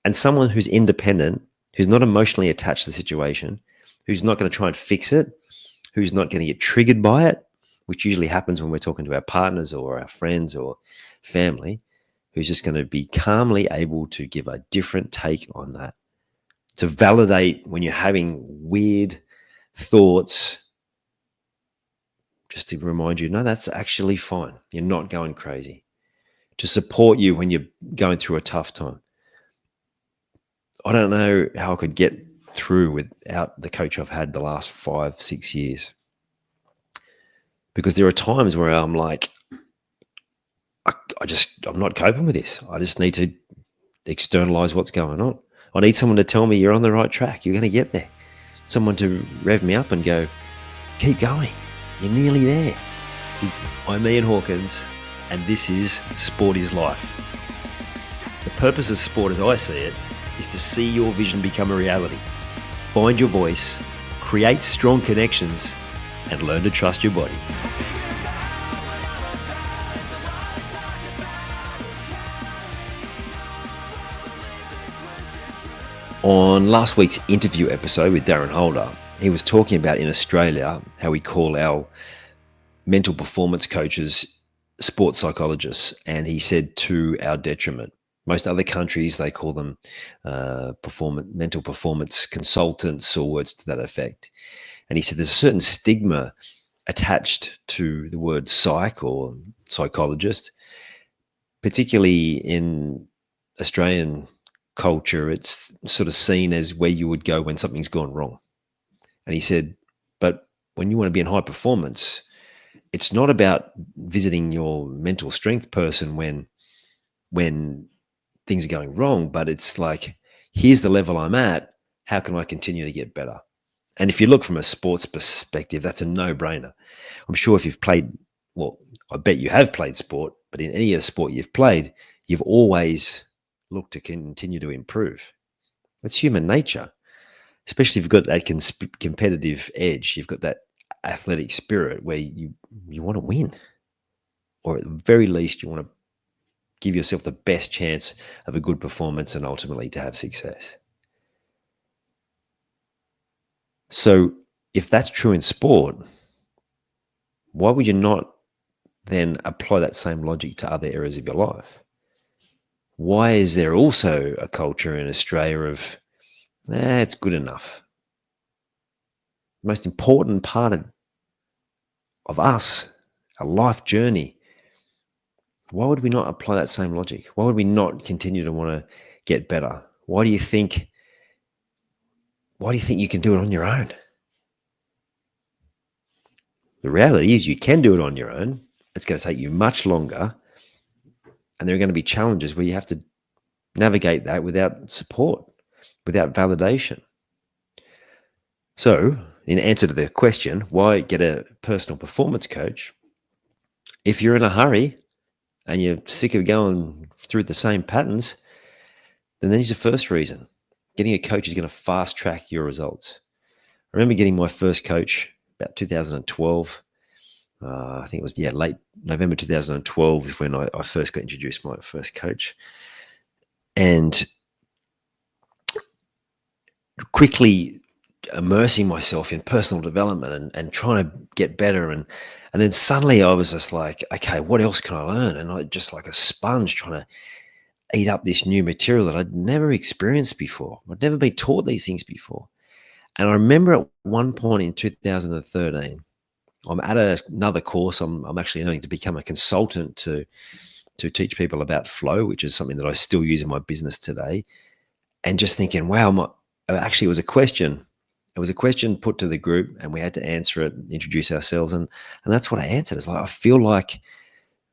And someone who's independent, who's not emotionally attached to the situation, who's not going to try and fix it, who's not going to get triggered by it, which usually happens when we're talking to our partners or our friends or family, who's just going to be calmly able to give a different take on that, to validate when you're having weird thoughts, just to remind you, no, that's actually fine. You're not going crazy. To support you when you're going through a tough time. I don't know how I could get through without the coach I've had the last 5-6 years. Because there are times where I'm like, I'm not coping with this. I just need to externalize what's going on. I need someone to tell me you're on the right track. You're going to get there. Someone to rev me up and go, keep going. You're nearly there. I'm Ian Hawkins, and this is Sport is Life. The purpose of sport, as I see it, is to see your vision become a reality. Find your voice, create strong connections, and learn to trust your body. On last week's interview episode with Darren Holder, he was talking about in Australia how we call our mental performance coaches sports psychologists, and he said to our detriment. Most other countries, they call them mental performance consultants or words to that effect. And he said there's a certain stigma attached to the word psych or psychologist, particularly in Australian culture. It's sort of seen as where you would go when something's gone wrong. And he said, but when you want to be in high performance, it's not about visiting your mental strength person when things are going wrong, but it's like, here's the level I'm at. How can I continue to get better? And if you look from a sports perspective, that's a no-brainer. I'm sure if you've played, well, I bet you have played sport, but in any other sport you've played, you've always looked to continue to improve. That's human nature, especially if you've got that competitive edge. You've got that athletic spirit where you want to win, or at the very least, you want to give yourself the best chance of a good performance and ultimately to have success. So if that's true in sport, why would you not then apply that same logic to other areas of your life? Why is there also a culture in Australia of, it's good enough? The most important part of us, our life journey, why would we not apply that same logic? Why would we not continue to want to get better? Why do you think you can do it on your own? The reality is you can do it on your own. It's going to take you much longer. And there are going to be challenges where you have to navigate that without support, without validation. So, in answer to the question, why get a personal performance coach? If you're in a hurry and you're sick of going through the same patterns, then there's the first reason. Getting a coach is going to fast track your results. I remember getting my first coach about 2012. I think it was, late November 2012 is when I first got introduced to my first coach. And quickly immersing myself in personal development and trying to get better. And then suddenly I was just like, okay, what else can I learn? And I just like a sponge trying to eat up this new material that I'd never experienced before. I'd never been taught these things before. And I remember at one point in 2013, I'm at another course. I'm actually learning to become a consultant to teach people about flow, which is something that I still use in my business today. And just thinking, wow, actually it was a question. It was a question put to the group and we had to answer it, introduce ourselves. And that's what I answered. It's like, I feel like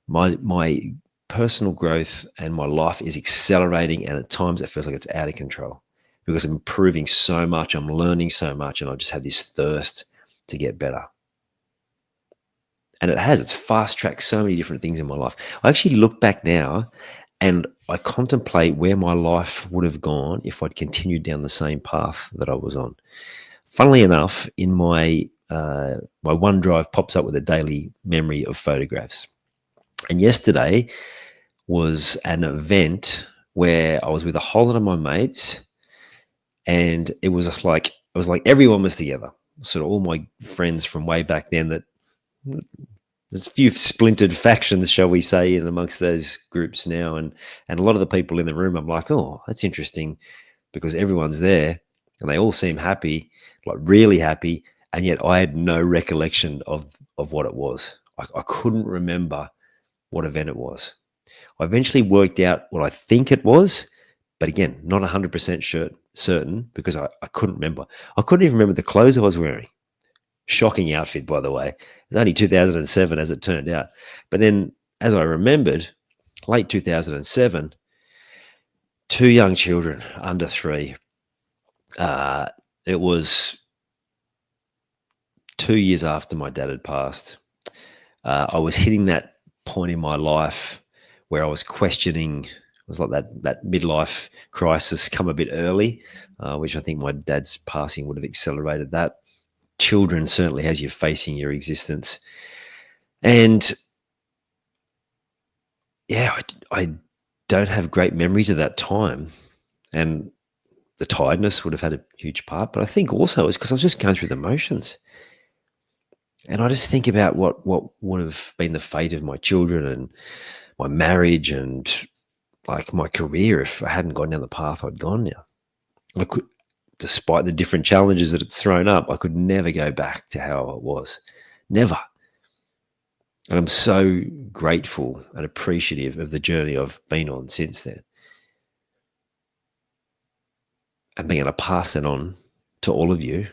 my personal growth and my life is accelerating, and at times it feels like it's out of control because I'm improving so much, I'm learning so much, and I just have this thirst to get better. And it's fast-tracked so many different things in my life. I actually look back now and I contemplate where my life would have gone if I'd continued down the same path that I was on. Funnily enough, in my OneDrive pops up with a daily memory of photographs. And yesterday was an event where I was with a whole lot of my mates, and it was like everyone was together. Sort of all my friends from way back then. That there's a few splintered factions, shall we say, in amongst those groups now, and a lot of the people in the room, I'm like, oh, that's interesting, because everyone's there and they all seem happy, like really happy, and yet I had no recollection of what it was. I couldn't remember what event it was. I eventually worked out what I think it was, but again, not 100% certain, because I couldn't remember. I couldn't even remember the clothes I was wearing. Shocking outfit, by the way. It's only 2007 as it turned out. But then, as I remembered, late 2007, two young children under 3. It was 2 years after my dad had passed. I was hitting that point in my life where I was questioning. It was like that midlife crisis come a bit early, which I think my dad's passing would have accelerated that. Children certainly has you facing your existence. And yeah, I don't have great memories of that time. And the tiredness would have had a huge part. But I think also it's because I was just going through the motions. And I just think about what would have been the fate of my children and my marriage and like my career if I hadn't gone down the path I'd gone now. I could, despite the different challenges that it's thrown up, I could never go back to how it was. Never. And I'm so grateful and appreciative of the journey I've been on since then. And being able to pass that on to all of you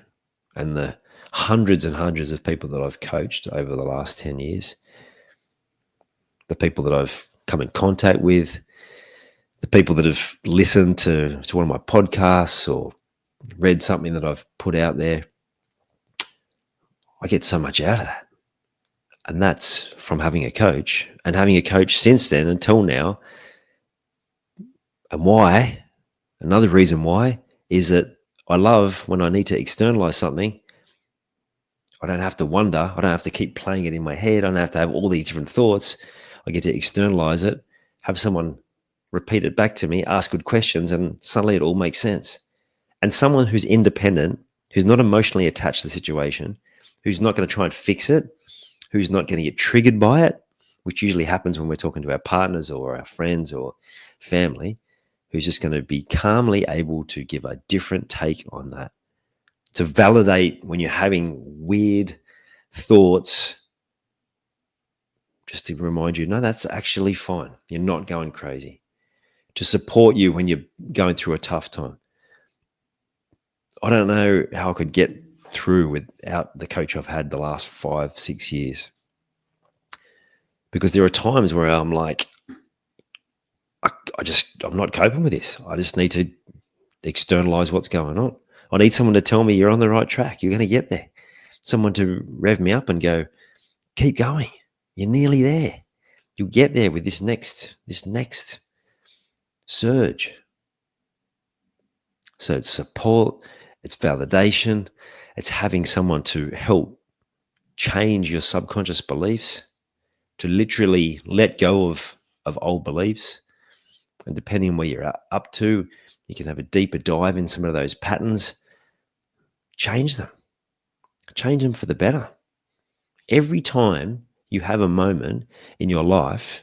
and the hundreds and hundreds of people that I've coached over the last 10 years, the people that I've come in contact with, the people that have listened to one of my podcasts or read something that I've put out there. I get so much out of that. And that's from having a coach, and having a coach since then until now. And why? Another reason why is that I love when I need to externalize something. I don't have to wonder. I don't have to keep playing it in my head. I don't have to have all these different thoughts. I get to externalize it, have someone repeat it back to me, ask good questions, and suddenly it all makes sense. And someone who's independent, who's not emotionally attached to the situation, who's not going to try and fix it, who's not going to get triggered by it, which usually happens when we're talking to our partners or our friends or family, who's just going to be calmly able to give a different take on that, to validate when you're having weird thoughts, just to remind you, no, that's actually fine. You're not going crazy. To support you when you're going through a tough time. I don't know how I could get through without the coach I've had the last 5-6 years. Because there are times where I'm like, I'm not coping with this. I just need to externalize what's going on. I need someone to tell me you're on the right track. You're going to get there. Someone to rev me up and go, keep going. You're nearly there. You'll get there with this next surge. So it's support, it's validation, it's having someone to help change your subconscious beliefs, to literally let go of old beliefs. And depending on where you're up to, you can have a deeper dive in some of those patterns. Change them for the better. Every time you have a moment in your life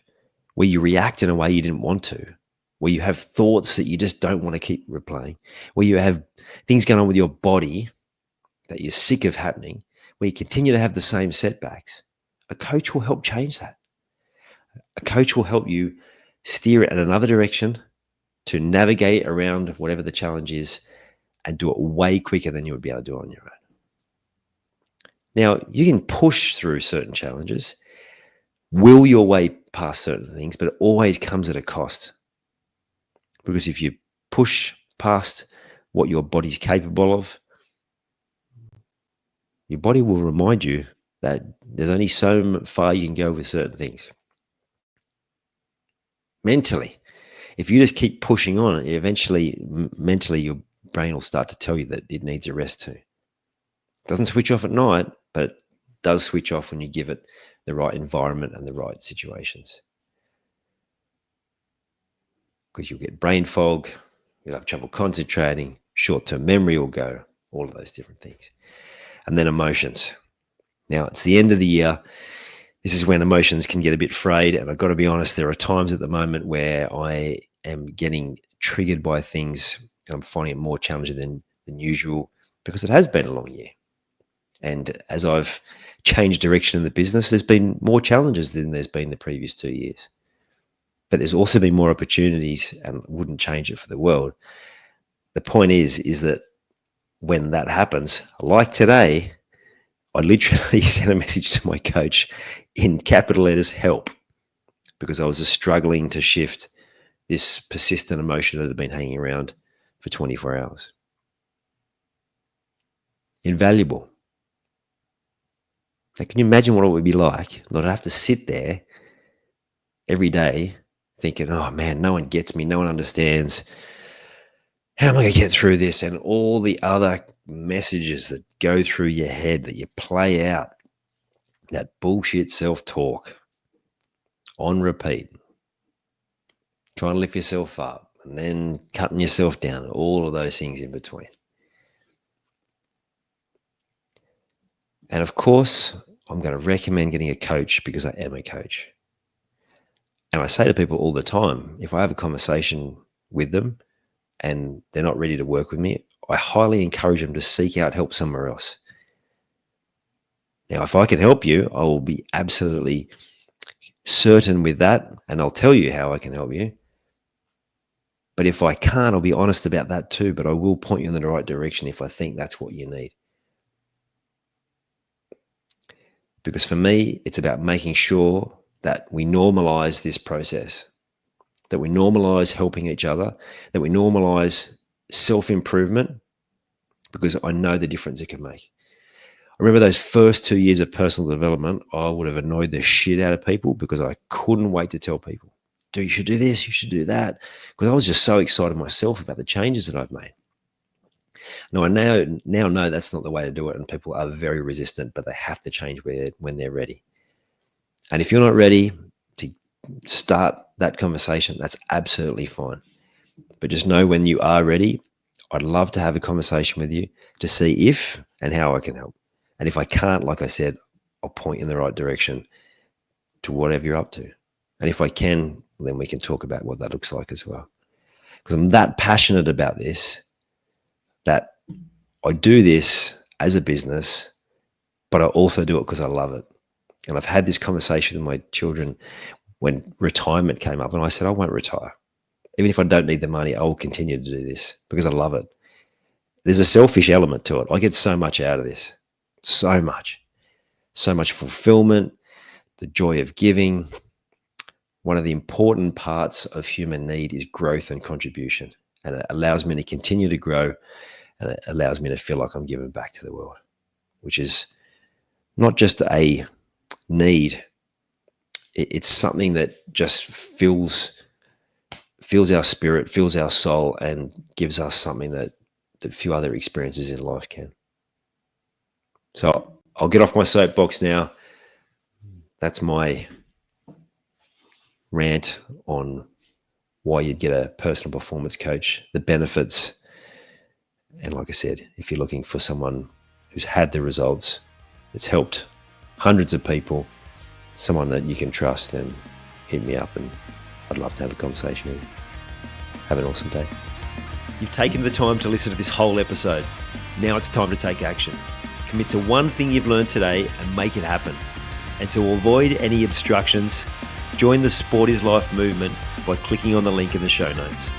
where you react in a way you didn't want to, where you have thoughts that you just don't want to keep replaying, where you have things going on with your body that you're sick of happening, where you continue to have the same setbacks, a coach will help change that. A coach will help you steer it in another direction to navigate around whatever the challenge is and do it way quicker than you would be able to do on your own. Now, you can push through certain challenges, will your way past certain things, but it always comes at a cost. Because if you push past what your body's capable of, your body will remind you that there's only so far you can go with certain things. Mentally, if you just keep pushing on, eventually, mentally, your brain will start to tell you that it needs a rest too. It doesn't switch off at night, but it does switch off when you give it the right environment and the right situations. because you'll get brain fog, you'll have trouble concentrating, short-term memory will go, all of those different things. And then emotions. Now, it's the end of the year. This is when emotions can get a bit frayed. And I've got to be honest, there are times at the moment where I am getting triggered by things and I'm finding it more challenging than usual because it has been a long year. And as I've changed direction in the business, there's been more challenges than there's been the previous 2 years. But there's also been more opportunities, and wouldn't change it for the world. The point is that when that happens, like today, I literally sent a message to my coach in capital letters, help, because I was just struggling to shift this persistent emotion that had been hanging around for 24 hours. Invaluable. Now, can you imagine what it would be like not to have to sit there every day thinking, oh man, no one gets me, no one understands. How am I going to get through this? And all the other messages that go through your head that you play out, that bullshit self-talk on repeat, trying to lift yourself up and then cutting yourself down, all of those things in between. And of course, I'm going to recommend getting a coach because I am a coach. And I say to people all the time, if I have a conversation with them and they're not ready to work with me, I highly encourage them to seek out help somewhere else. Now, if I can help you, I will be absolutely certain with that, and I'll tell you how I can help you. But if I can't, I'll be honest about that too, but I will point you in the right direction if I think that's what you need. Because for me, it's about making sure that we normalize this process, that we normalize helping each other, that we normalize self-improvement, because I know the difference it can make. I remember those first 2 years of personal development, I would have annoyed the shit out of people because I couldn't wait to tell people, dude, you should do this, you should do that, because I was just so excited myself about the changes that I've made. Now, I now know that's not the way to do it, and people are very resistant, but they have to change when they're ready. And if you're not ready to start that conversation, that's absolutely fine. But just know when you are ready, I'd love to have a conversation with you to see if and how I can help. And if I can't, like I said, I'll point you in the right direction to whatever you're up to. And if I can, then we can talk about what that looks like as well. Because I'm that passionate about this that I do this as a business, but I also do it because I love it. And I've had this conversation with my children when retirement came up, and I said, I won't retire. Even if I don't need the money, I will continue to do this because I love it. There's a selfish element to it. I get so much out of this, so much fulfillment, the joy of giving. One of the important parts of human need is growth and contribution, and it allows me to continue to grow, and it allows me to feel like I'm giving back to the world, which is not just a need. It's something that just fills our spirit, fills our soul, and gives us something that few other experiences in life can. So I'll get off my soapbox now. That's my rant on why you'd get a personal performance coach, the benefits. And like I said, if you're looking for someone who's had the results, it's helped hundreds of people, someone that you can trust, then hit me up and I'd love to have a conversation with you. Have an awesome day. You've taken the time to listen to this whole episode. Now it's time to take action. Commit to one thing you've learned today and make it happen. And to avoid any obstructions, join the Sport is Life movement by clicking on the link in the show notes.